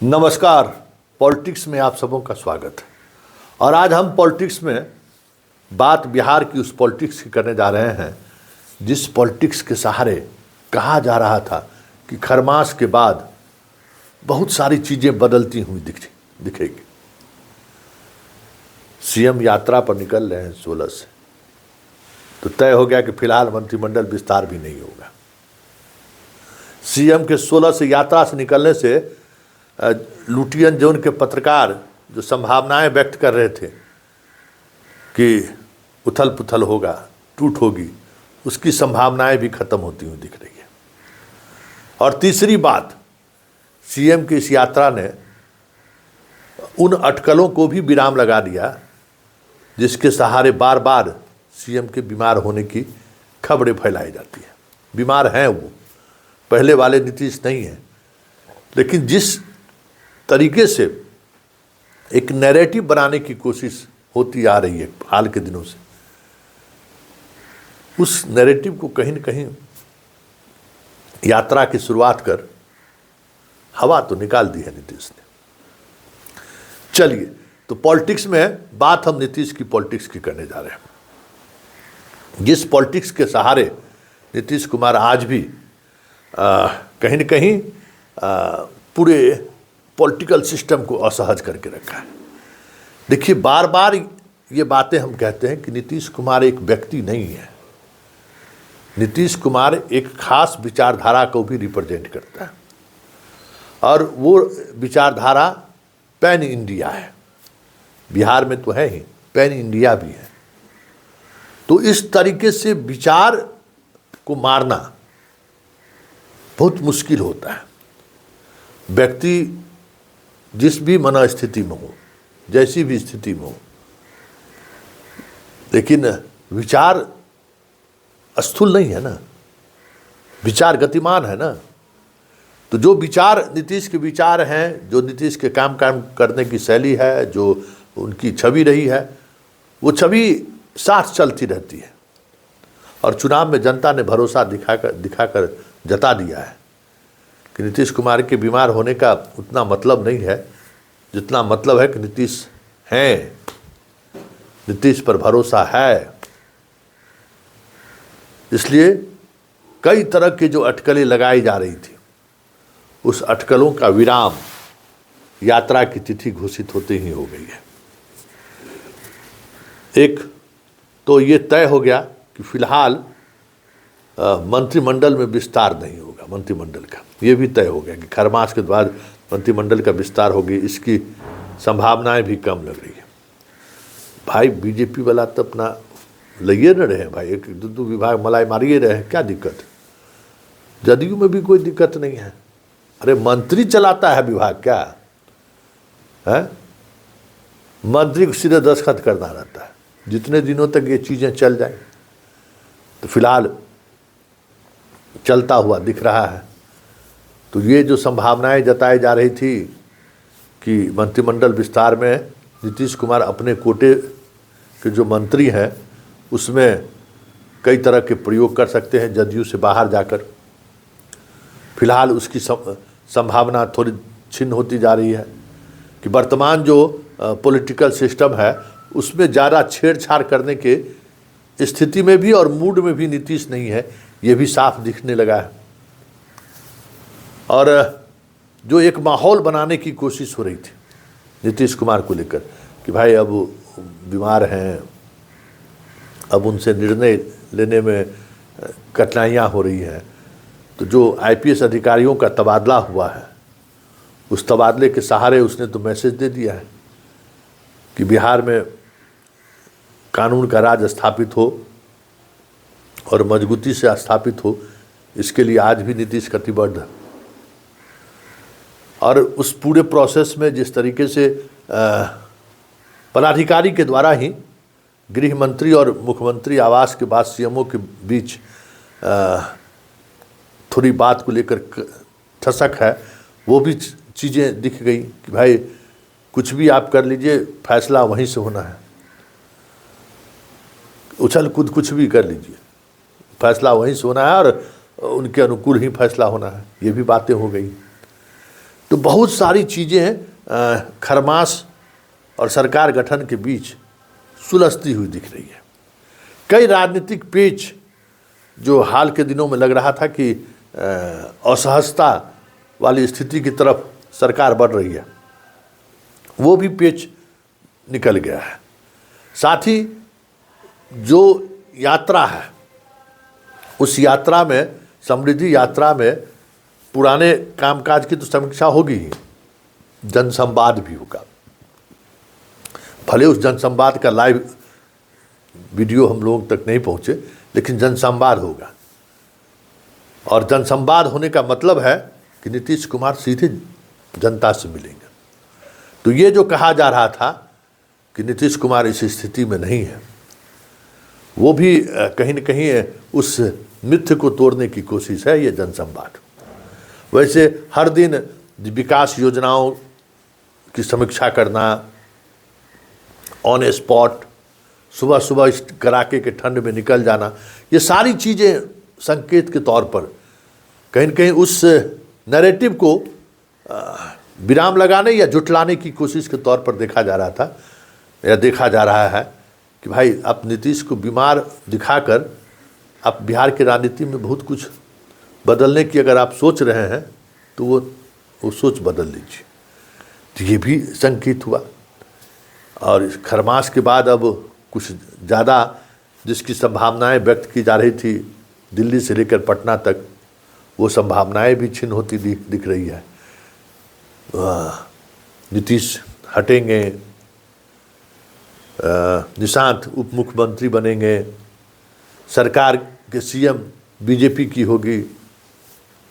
नमस्कार। पॉलिटिक्स में आप सबों का स्वागत है। और आज हम पॉलिटिक्स में बात बिहार की उस पॉलिटिक्स की करने जा रहे हैं जिस पॉलिटिक्स के सहारे कहा जा रहा था कि खरमास के बाद बहुत सारी चीज़ें बदलती हुई दिखेगी। सीएम यात्रा पर निकल रहे हैं 16 से, तो तय हो गया कि फिलहाल मंत्रिमंडल विस्तार भी नहीं होगा। सीएम के 16 से यात्रा से निकलने से लुटियन जोन के पत्रकार जो संभावनाएं व्यक्त कर रहे थे कि उथल पुथल होगा, टूट होगी, उसकी संभावनाएं भी खत्म होती हुई दिख रही है। और तीसरी बात, सीएम की इस यात्रा ने उन अटकलों को भी विराम लगा दिया जिसके सहारे बार बार सीएम के बीमार होने की खबरें फैलाई जाती है। बीमार हैं वो, पहले वाले नीतीश नहीं है, लेकिन जिस तरीके से एक नैरेटिव बनाने की कोशिश होती आ रही है हाल के दिनों से, उस नैरेटिव को कहीं न कहीं यात्रा की शुरुआत कर हवा तो निकाल दी है नीतीश ने। चलिए, तो पॉलिटिक्स में बात हम नीतीश की पॉलिटिक्स की करने जा रहे हैं। जिस पॉलिटिक्स के सहारे नीतीश कुमार आज भी कहीं न कहीं पूरे पॉलिटिकल सिस्टम को असहज करके रखा है। देखिए, बार बार ये बातें हम कहते हैं कि नीतीश कुमार एक व्यक्ति नहीं है। नीतीश कुमार एक खास विचारधारा को भी रिप्रेजेंट करता है और वो विचारधारा पैन इंडिया है। बिहार में तो है ही, पैन इंडिया भी है। तो इस तरीके से विचार को मारना बहुत मुश्किल होता है। व्यक्ति जिस भी मनोस्थिति में हो, जैसी भी स्थिति में हो, लेकिन विचार स्थूल नहीं है ना, विचार गतिमान है ना। तो जो विचार नीतीश के विचार हैं, जो नीतीश के काम करने की शैली है, जो उनकी छवि रही है, वो छवि साथ चलती रहती है। और चुनाव में जनता ने भरोसा दिखाकर जता दिया है कि नीतीश कुमार के बीमार होने का उतना मतलब नहीं है जितना मतलब है कि नीतीश हैं, नीतीश पर भरोसा है। इसलिए कई तरह की जो अटकलें लगाई जा रही थी, उस अटकलों का विराम यात्रा की तिथि घोषित होते ही हो गई है। एक तो ये तय हो गया कि फिलहाल मंत्रिमंडल में विस्तार नहीं होगा। मंत्रिमंडल का ये भी तय हो गया कि खरमास के बाद मंत्रिमंडल का विस्तार होगी, इसकी संभावनाएं भी कम लग रही है। भाई, बीजेपी वाला तो अपना लगे न रहे भाई, एक दो विभाग मलाई मारिए रहे, क्या दिक्कत है? जदयू में भी कोई दिक्कत नहीं है। अरे मंत्री चलाता है विभाग क्या है? मंत्री को सीधे दस्तखत करना रहता है। जितने दिनों तक ये चीज़ें चल जाए, तो फिलहाल चलता हुआ दिख रहा है। तो ये जो संभावनाएं जताई जा रही थी कि मंत्रिमंडल विस्तार में नीतीश कुमार अपने कोटे के जो मंत्री हैं उसमें कई तरह के प्रयोग कर सकते हैं जदयू से बाहर जाकर, फिलहाल उसकी संभावना थोड़ी छिन्न होती जा रही है कि वर्तमान जो पॉलिटिकल सिस्टम है उसमें ज़्यादा छेड़छाड़ करने के स्थिति में भी और मूड में भी नीतीश नहीं है। ये भी साफ दिखने लगा है। और जो एक माहौल बनाने की कोशिश हो रही थी नीतीश कुमार को लेकर कि भाई अब बीमार हैं, अब उनसे निर्णय लेने में कठिनाइयाँ हो रही हैं, तो जो आईपीएस अधिकारियों का तबादला हुआ है, उस तबादले के सहारे उसने तो मैसेज दे दिया है कि बिहार में कानून का राज स्थापित हो और मजबूती से स्थापित हो, इसके लिए आज भी नीतीश कटिबद्ध है। और उस पूरे प्रोसेस में जिस तरीके से पदाधिकारी के द्वारा ही गृह मंत्री और मुख्यमंत्री आवास के बाद सीएमओ के बीच थोड़ी बात को लेकर ठसक है, वो भी चीज़ें दिख गई कि भाई कुछ भी आप कर लीजिए, फैसला वहीं से होना है। उछल कूद कुछ भी कर लीजिए, फैसला वहीं से होना है और उनके अनुकूल ही फैसला होना है। ये भी बातें हो गई। तो बहुत सारी चीज़ें खरमास और सरकार गठन के बीच सुलझती हुई दिख रही है। कई राजनीतिक पेच जो हाल के दिनों में लग रहा था कि असहजता वाली स्थिति की तरफ सरकार बढ़ रही है, वो भी पेच निकल गया है। साथ ही जो यात्रा है, उस यात्रा में, समृद्धि यात्रा में पुराने कामकाज की तो समीक्षा होगी ही, जनसंवाद भी होगा। भले उस जनसंवाद का लाइव वीडियो हम लोगों तक नहीं पहुंचे, लेकिन जनसंवाद होगा। और जनसंवाद होने का मतलब है कि नीतीश कुमार सीधे जनता से मिलेंगे। तो ये जो कहा जा रहा था कि नीतीश कुमार इस स्थिति में नहीं है, वो भी कहीं न कहीं उस मिथ्य को तोड़ने की कोशिश है ये जनसंवाद। वैसे हर दिन विकास योजनाओं की समीक्षा करना, ऑन स्पॉट, सुबह सुबह इस कड़ाके के ठंड में निकल जाना, ये सारी चीज़ें संकेत के तौर पर कहीं न कहीं उस नैरेटिव को विराम लगाने या जुटलाने की कोशिश के तौर पर देखा जा रहा था, या देखा जा रहा है कि भाई आप नीतीश को बीमार दिखाकर आप बिहार की राजनीति में बहुत कुछ बदलने की अगर आप सोच रहे हैं तो वो सोच बदल लीजिए। तो ये भी संकेत हुआ। और इस खरमास के बाद अब कुछ ज़्यादा जिसकी संभावनाएं व्यक्त की जा रही थी दिल्ली से लेकर पटना तक, वो संभावनाएं भी छिन्न होती दिख रही है। नीतीश हटेंगे, निशांत उप मुख्यमंत्री बनेंगे, सरकार के सीएम बीजेपी की होगी।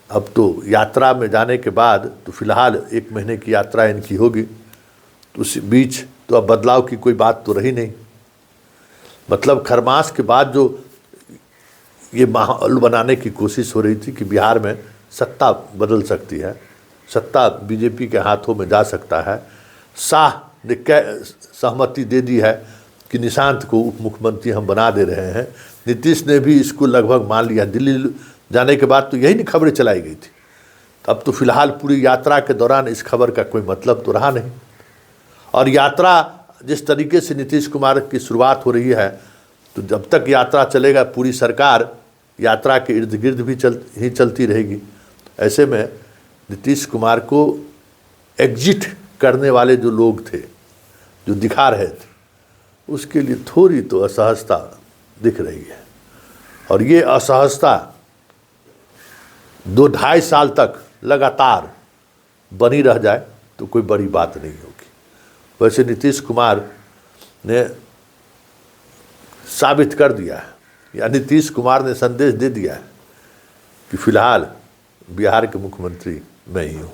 अब तो यात्रा में जाने के बाद तो फिलहाल 1 महीने की यात्रा इनकी होगी, तो उस बीच तो अब बदलाव की कोई बात तो रही नहीं। मतलब खरमास के बाद जो ये माहौल बनाने की कोशिश हो रही थी कि बिहार में सत्ता बदल सकती है, सत्ता बीजेपी के हाथों में जा सकता है। शाह ने सहमति दे दी है कि निशांत को उप मुख्यमंत्री हम बना दे रहे हैं। नीतीश ने भी इसको लगभग मान लिया। दिल्ली जाने के बाद तो यही नहीं खबरें चलाई गई थी। अब तो फिलहाल पूरी यात्रा के दौरान इस खबर का कोई मतलब तो रहा नहीं। और यात्रा जिस तरीके से नीतीश कुमार की शुरुआत हो रही है, तो जब तक यात्रा चलेगा पूरी सरकार यात्रा के इर्द गिर्द भी चलती रहेगी। ऐसे में नीतीश कुमार को एग्जिट करने वाले जो लोग थे, जो दिखा रहे थे, उसके लिए थोड़ी तो असहजता दिख रही है। और ये असहजता 2-2.5 साल तक लगातार बनी रह जाए तो कोई बड़ी बात नहीं होगी। वैसे नीतीश कुमार ने साबित कर दिया है, या नीतीश कुमार ने संदेश दे दिया है कि फिलहाल बिहार के मुख्यमंत्री मैं ही हूँ।